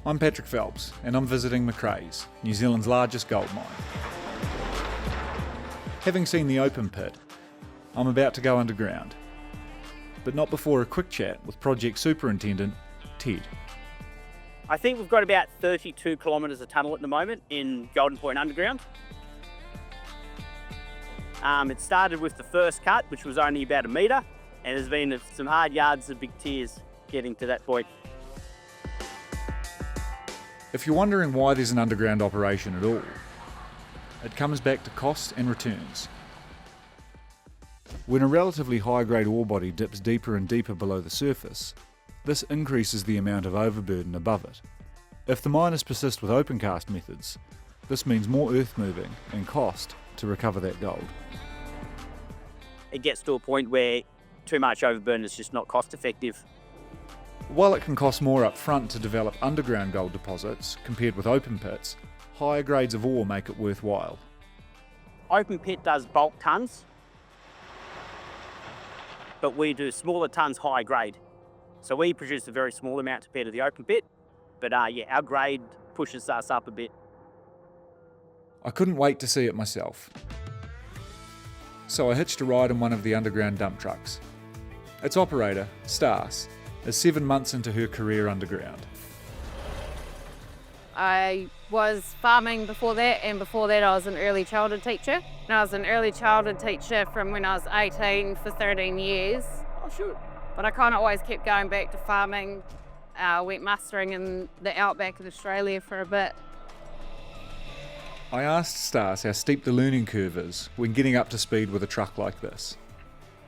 I'm Patrick Phelps and I'm visiting Macraes, New Zealand's largest gold mine. Having seen the open pit, I'm about to go underground, but not before a quick chat with Project Superintendent Ted. I think we've got about 32 kilometres of tunnel at the moment in Golden Point Underground. It started with the first cut, which was only about 1 metre, and there's been some hard yards of big tears getting to that point. If you're wondering why there's an underground operation at all, it comes back to cost and returns. When a relatively high-grade ore body dips deeper and deeper below the surface, this increases the amount of overburden above it. If the miners persist with open cast methods, this means more earth moving and cost to recover that gold. It gets to a point where too much overburden is just not cost effective. While it can cost more up front to develop underground gold deposits compared with open pits, higher grades of ore make it worthwhile. Open pit does bulk tonnes, but we do smaller tonnes high grade. So we produce a very small amount compared to the open pit, but our grade pushes us up a bit. I couldn't wait to see it myself. So I hitched a ride in one of the underground dump trucks. Its operator, Stas, is 7 months into her career underground. I was farming before that, and before that I was an early childhood teacher. And I was an early childhood teacher from when I was 18 for 13 years. Oh, sure. But I kind of always kept going back to farming. Went mustering in the outback of Australia for a bit. I asked Stas how steep the learning curve is when getting up to speed with a truck like this.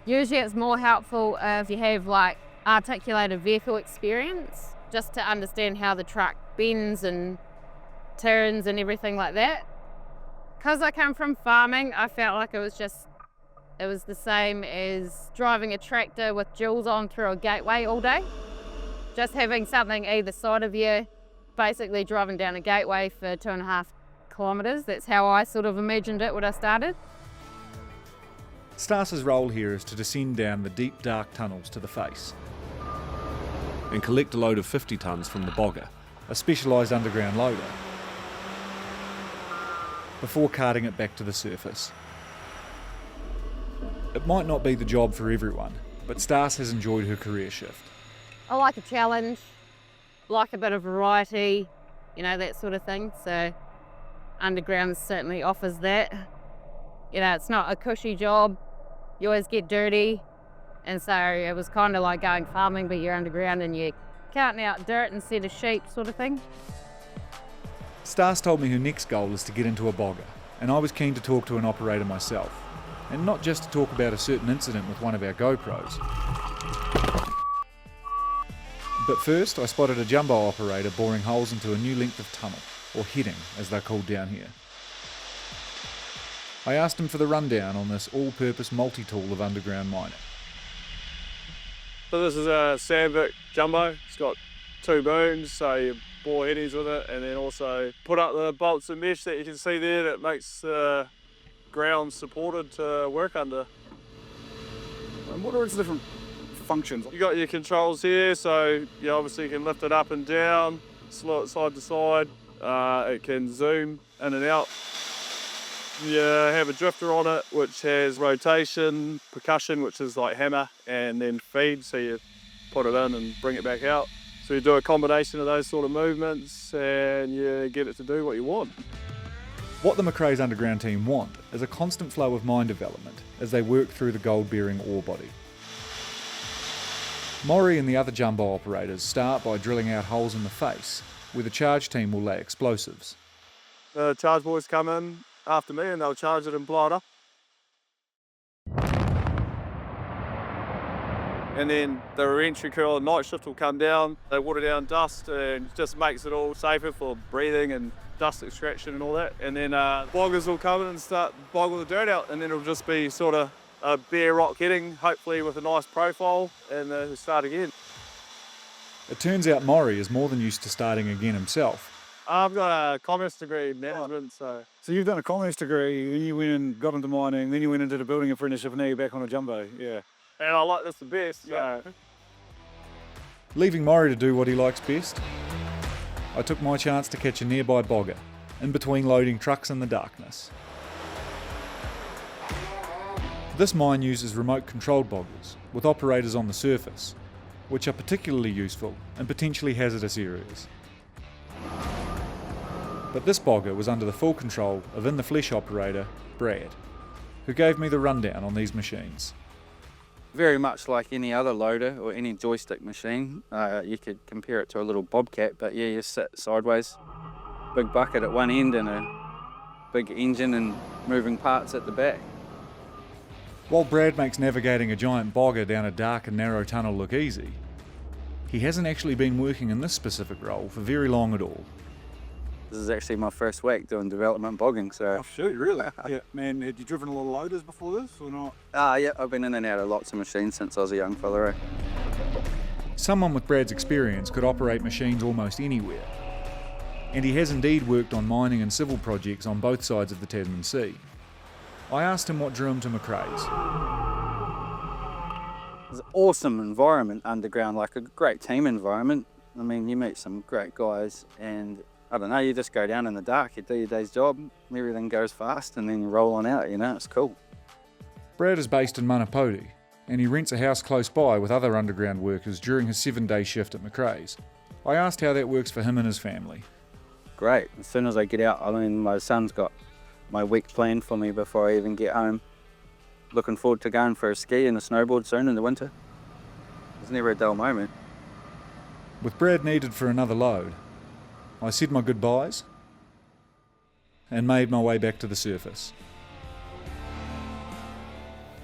Usually it's more helpful if you have like articulated vehicle experience, just to understand how the truck bends and turns and everything like that. Because I come from farming, I felt like it was the same as driving a tractor with jewels on through a gateway all day. Just having something either side of you, basically driving down a gateway for 2.5 kilometres. That's how I sort of imagined it when I started. Stas's role here is to descend down the deep, dark tunnels to the face and collect a load of 50 tonnes from the bogger, a specialised underground loader, before carting it back to the surface. It might not be the job for everyone, but Stas has enjoyed her career shift. I like a challenge, like a bit of variety, that sort of thing. So underground certainly offers that. It's not a cushy job. You always get dirty. And so it was kind of like going farming, but you're underground and you're counting out dirt instead of sheep sort of thing. Stas told me her next goal is to get into a bogger, and I was keen to talk to an operator myself, and not just to talk about a certain incident with one of our GoPros. But first I spotted a jumbo operator boring holes into a new length of tunnel, or heading as they're called down here. I asked him for the rundown on this all-purpose multi-tool of underground mining. So this is a Sandvik jumbo. It's got 2 booms, so you bore headies with it, and then also put up the bolts of mesh that you can see there that makes the ground supported to work under. And what are its different functions? You got your controls here, so you obviously can lift it up and down, slow it side to side. It can zoom in and out. You have a drifter on it which has rotation, percussion, which is like hammer, and then feed, so you put it in and bring it back out. So you do a combination of those sort of movements and you get it to do what you want. What the Macraes underground team want is a constant flow of mine development as they work through the gold-bearing ore body. Maury and the other jumbo operators start by drilling out holes in the face, where the charge team will lay explosives. The charge boys come in after me and they'll charge it and blow it up. And then the re-entry crew on night shift will come down, they water down dust and just makes it all safer for breathing and dust extraction and all that. And then boggers will come in and start boggle the dirt out, and then it'll just be sort of a bare rock heading, hopefully with a nice profile, and we'll start again. It turns out Maury is more than used to starting again himself. I've got a commerce degree in management, so... So you've done a commerce degree, then you went and got into mining, then you went into the building apprenticeship, and now you're back on a jumbo, yeah. And I like this the best, so... Leaving Maury to do what he likes best, I took my chance to catch a nearby bogger, in between loading trucks in the darkness. This mine uses remote-controlled boggers, with operators on the surface, which are particularly useful in potentially hazardous areas. But this bogger was under the full control of in-the-flesh operator, Brad, who gave me the rundown on these machines. Very much like any other loader or any joystick machine, you could compare it to a little bobcat, but yeah, you sit sideways. Big bucket at one end and a big engine and moving parts at the back. While Brad makes navigating a giant bogger down a dark and narrow tunnel look easy, he hasn't actually been working in this specific role for very long at all. This is actually my first week doing development bogging, so... Oh shoot, really? Yeah, man, had you driven a lot of loaders before this or not? Yeah, I've been in and out of lots of machines since I was a young fella. Eh? Someone with Brad's experience could operate machines almost anywhere, and he has indeed worked on mining and civil projects on both sides of the Tasman Sea. I asked him what drew him to Macraes. It's an awesome environment underground, like a great team environment. I mean, you meet some great guys and I don't know, you just go down in the dark, you do your day's job, everything goes fast and then you roll on out, you know, it's cool. Brad is based in Manapoti, and he rents a house close by with other underground workers during his 7-day shift at Macraes. I asked how that works for him and his family. Great, as soon as I get out, I mean, my son's got my week planned for me before I even get home. Looking forward to going for a ski and a snowboard soon in the winter. It's never a dull moment. With Brad needed for another load, I said my goodbyes and made my way back to the surface.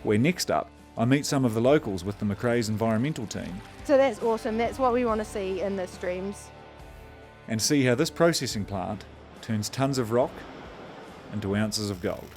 Where next up, I meet some of the locals with the Macraes environmental team. So that's awesome, that's what we want to see in the streams. And see how this processing plant turns tons of rock into ounces of gold.